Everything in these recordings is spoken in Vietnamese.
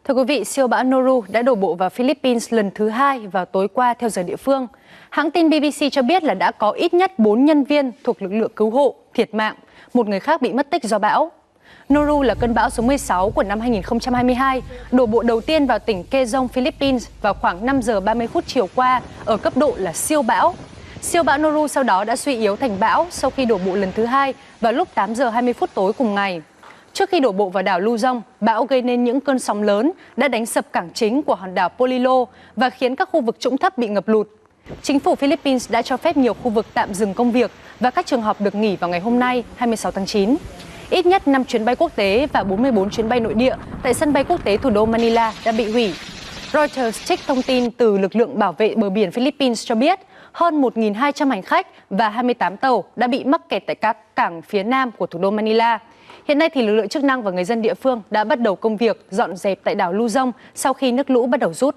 Thưa quý vị, siêu bão Noru đã đổ bộ vào Philippines lần thứ 2 vào tối qua theo giờ địa phương. Hãng tin BBC cho biết là đã có ít nhất 4 nhân viên thuộc lực lượng cứu hộ thiệt mạng, một người khác bị mất tích do bão. Noru là cơn bão số 16 của năm 2022, đổ bộ đầu tiên vào tỉnh Quezon, Philippines vào khoảng 5 giờ 30 phút chiều qua ở cấp độ là siêu bão. Siêu bão Noru sau đó đã suy yếu thành bão sau khi đổ bộ lần thứ 2 vào lúc 8 giờ 20 phút tối cùng ngày. Trước khi đổ bộ vào đảo Luzon, bão gây nên những cơn sóng lớn đã đánh sập cảng chính của hòn đảo Polillo và khiến các khu vực trũng thấp bị ngập lụt. Chính phủ Philippines đã cho phép nhiều khu vực tạm dừng công việc và các trường học được nghỉ vào ngày hôm nay, 26 tháng 9. Ít nhất 5 chuyến bay quốc tế và 44 chuyến bay nội địa tại sân bay quốc tế thủ đô Manila đã bị hủy. Reuters trích thông tin từ lực lượng bảo vệ bờ biển Philippines cho biết hơn 1.200 hành khách và 28 tàu đã bị mắc kẹt tại các cảng phía nam của thủ đô Manila. Hiện nay thì lực lượng chức năng và người dân địa phương đã bắt đầu công việc dọn dẹp tại đảo Luzon sau khi nước lũ bắt đầu rút.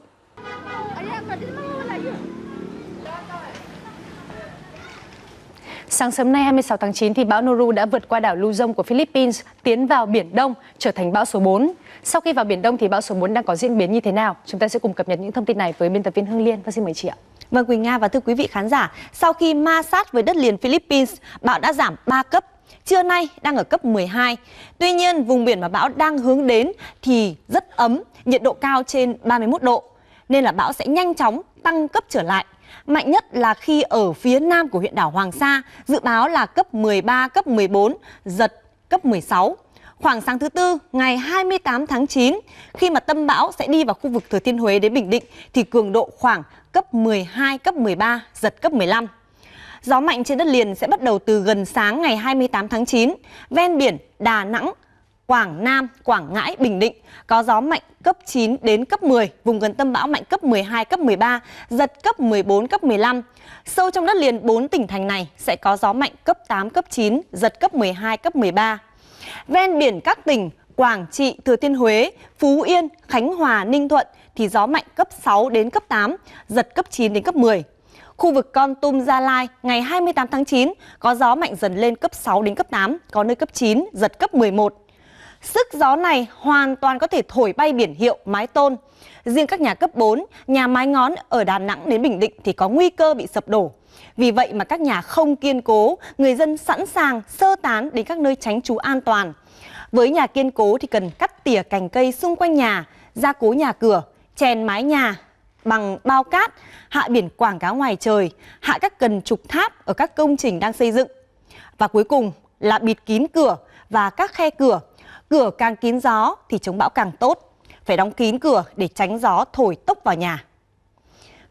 Sáng sớm nay 26 tháng 9 thì bão Noru đã vượt qua đảo Luzon của Philippines, tiến vào Biển Đông, trở thành bão số 4. Sau khi vào Biển Đông thì bão số 4 đang có diễn biến như thế nào? Chúng ta sẽ cùng cập nhật những thông tin này với biên tập viên Hương Liên. Và xin mời chị ạ. Vâng, Quỳnh Nga và thưa quý vị khán giả, sau khi ma sát với đất liền Philippines, bão đã giảm 3 cấp. Trưa nay đang ở cấp 12. Tuy nhiên, vùng biển mà bão đang hướng đến thì rất ấm, nhiệt độ cao trên 31 độ. Nên là bão sẽ nhanh chóng tăng cấp trở lại. Mạnh nhất là khi ở phía nam của huyện đảo Hoàng Sa, dự báo là cấp 13, cấp 14, giật cấp 16. Khoảng sáng thứ Tư, ngày 28 tháng 9, khi mà tâm bão sẽ đi vào khu vực Thừa Thiên Huế đến Bình Định, thì cường độ khoảng cấp 12, cấp 13, giật cấp 15. Gió mạnh trên đất liền sẽ bắt đầu từ gần sáng ngày 28 tháng 9. Ven biển Đà Nẵng, Quảng Nam, Quảng Ngãi, Bình Định có gió mạnh cấp 9 đến cấp 10, vùng gần tâm bão mạnh cấp 12, cấp 13, giật cấp 14, cấp 15. Sâu trong đất liền 4 tỉnh thành này sẽ có gió mạnh cấp 8, cấp 9, giật cấp 12, cấp 13. Ven biển các tỉnh Quảng Trị, Thừa Thiên Huế, Phú Yên, Khánh Hòa, Ninh Thuận thì gió mạnh cấp 6 đến cấp 8, giật cấp 9 đến cấp 10. Khu vực Kon Tum, Gia Lai ngày 28 tháng 9 có gió mạnh dần lên cấp 6 đến cấp 8, có nơi cấp 9, giật cấp 11. Sức gió này hoàn toàn có thể thổi bay biển hiệu, mái tôn. Riêng các nhà cấp 4, nhà mái ngói ở Đà Nẵng đến Bình Định thì có nguy cơ bị sập đổ. Vì vậy mà các nhà không kiên cố, người dân sẵn sàng sơ tán đến các nơi tránh trú an toàn. Với nhà kiên cố thì cần cắt tỉa cành cây xung quanh nhà, gia cố nhà cửa, chèn mái nhà bằng bao cát, hạ biển quảng cáo ngoài trời, hạ các cần trục tháp ở các công trình đang xây dựng. Và cuối cùng là bịt kín cửa và các khe cửa. Cửa càng kín gió thì chống bão càng tốt. Phải đóng kín cửa để tránh gió thổi tốc vào nhà.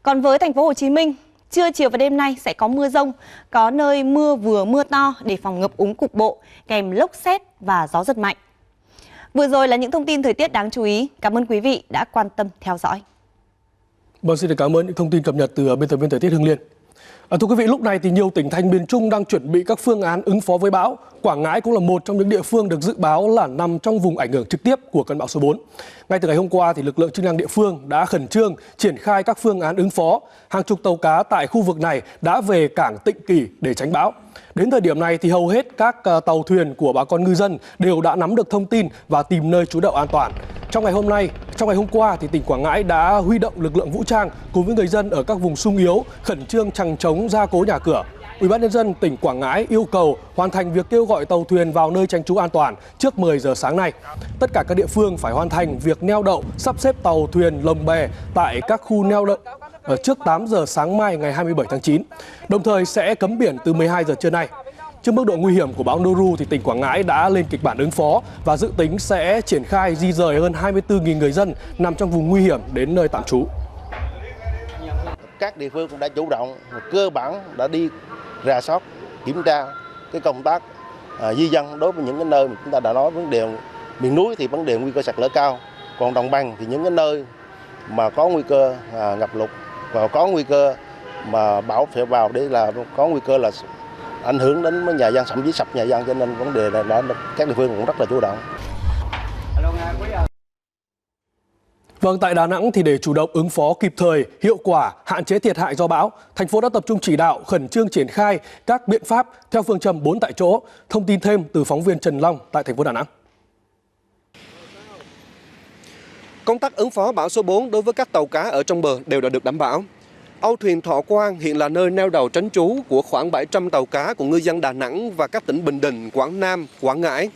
Còn với thành phố Hồ Chí Minh, trưa chiều và đêm nay sẽ có mưa rông, có nơi mưa vừa mưa to để phòng ngập úng cục bộ, kèm lốc sét và gió giật mạnh. Vừa rồi là những thông tin thời tiết đáng chú ý. Cảm ơn quý vị đã quan tâm theo dõi. Vâng, xin cảm ơn những thông tin cập nhật từ biên tập viên thời tiết Hương Liên. Thưa quý vị, lúc này thì nhiều tỉnh thành miền Trung đang chuẩn bị các phương án ứng phó với bão. Quảng Ngãi cũng là một trong những địa phương được dự báo là nằm trong vùng ảnh hưởng trực tiếp của cơn bão số 4. Ngay từ ngày hôm qua thì lực lượng chức năng địa phương đã khẩn trương triển khai các phương án ứng phó. Hàng chục tàu cá tại khu vực này đã về cảng Tịnh Kỳ để tránh bão. Đến thời điểm này thì hầu hết các tàu thuyền của bà con ngư dân đều đã nắm được thông tin và tìm nơi trú đậu an toàn. Trong ngày hôm qua thì tỉnh Quảng Ngãi đã huy động lực lượng vũ trang cùng với người dân ở các vùng xung yếu khẩn trương chằng chống gia cố nhà cửa. Ủy ban nhân dân tỉnh Quảng Ngãi yêu cầu hoàn thành việc kêu gọi tàu thuyền vào nơi tránh trú an toàn trước 10 giờ sáng nay. Tất cả các địa phương phải hoàn thành việc neo đậu, sắp xếp tàu thuyền lồng bè tại các khu neo đậu trước 8 giờ sáng mai ngày 27 tháng 9. Đồng thời sẽ cấm biển từ 12 giờ trưa nay. Trước mức độ nguy hiểm của bão Noru thì tỉnh Quảng Ngãi đã lên kịch bản ứng phó và dự tính sẽ triển khai di rời hơn 24.000 người dân nằm trong vùng nguy hiểm đến nơi tạm trú. Các địa phương cũng đã chủ động, cơ bản đã đi rà soát, kiểm tra cái công tác di dân đối với những cái nơi mà chúng ta đã nói vấn đề miền núi thì vấn đề nguy cơ sạt lở cao, còn đồng bằng thì những cái nơi mà có nguy cơ ngập lụt và có nguy cơ mà bão sẽ vào để là có nguy cơ là ảnh hưởng đến nhà dân, thậm chí sập nhà dân, cho nên vấn đề này đã các địa phương cũng rất là chủ động. Vâng, tại Đà Nẵng thì để chủ động ứng phó kịp thời, hiệu quả, hạn chế thiệt hại do bão, thành phố đã tập trung chỉ đạo khẩn trương triển khai các biện pháp theo phương châm 4 tại chỗ. Thông tin thêm từ phóng viên Trần Long tại thành phố Đà Nẵng. Công tác ứng phó bão số 4 đối với các tàu cá ở trong bờ đều đã được đảm bảo. Âu thuyền Thọ Quang hiện là nơi neo đậu tránh trú của khoảng 700 tàu cá của ngư dân Đà Nẵng và các tỉnh Bình Định, Quảng Nam, Quảng Ngãi.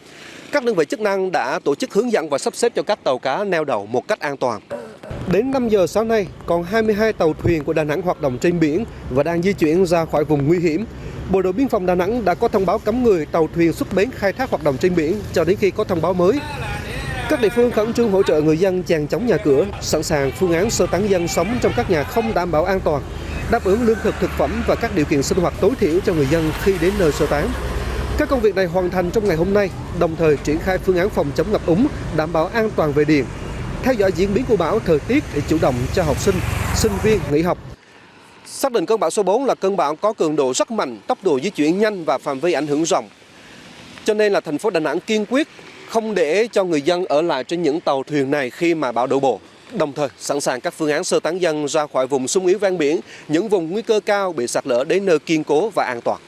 Các đơn vị chức năng đã tổ chức hướng dẫn và sắp xếp cho các tàu cá neo đậu một cách an toàn. Đến 5 giờ sáng nay, còn 22 tàu thuyền của Đà Nẵng hoạt động trên biển và đang di chuyển ra khỏi vùng nguy hiểm. Bộ đội biên phòng Đà Nẵng đã có thông báo cấm người tàu thuyền xuất bến khai thác hoạt động trên biển cho đến khi có thông báo mới. Các địa phương khẩn trương hỗ trợ người dân chằng chống nhà cửa, sẵn sàng phương án sơ tán dân sống trong các nhà không đảm bảo an toàn, đáp ứng lương thực thực phẩm và các điều kiện sinh hoạt tối thiểu cho người dân khi đến nơi sơ tán. Các công việc này hoàn thành trong ngày hôm nay, đồng thời triển khai phương án phòng chống ngập úng, đảm bảo an toàn về điện, theo dõi diễn biến của bão, thời tiết để chủ động cho học sinh, sinh viên nghỉ học. Xác định cơn bão số 4 là cơn bão có cường độ rất mạnh, tốc độ di chuyển nhanh và phạm vi ảnh hưởng rộng. Cho nên là thành phố Đà Nẵng kiên quyết không để cho người dân ở lại trên những tàu thuyền này khi mà bão đổ bộ. Đồng thời sẵn sàng các phương án sơ tán dân ra khỏi vùng xung yếu ven biển, những vùng nguy cơ cao bị sạt lở đến nơi kiên cố và an toàn.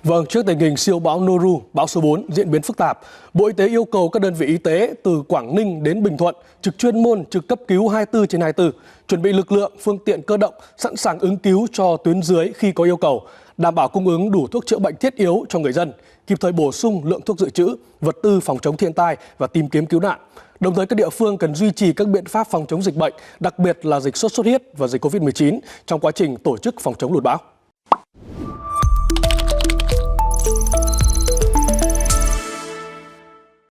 Vâng, trước tình hình siêu bão Noru, bão số 4 diễn biến phức tạp, Bộ Y tế yêu cầu các đơn vị y tế từ Quảng Ninh đến Bình Thuận trực chuyên môn, trực cấp cứu 24/24, chuẩn bị lực lượng, phương tiện cơ động, sẵn sàng ứng cứu cho tuyến dưới khi có yêu cầu, đảm bảo cung ứng đủ thuốc chữa bệnh thiết yếu cho người dân, kịp thời bổ sung lượng thuốc dự trữ, vật tư phòng chống thiên tai và tìm kiếm cứu nạn. Đồng thời các địa phương cần duy trì các biện pháp phòng chống dịch bệnh, đặc biệt là dịch sốt xuất huyết và dịch Covid-19 trong quá trình tổ chức phòng chống lụt bão.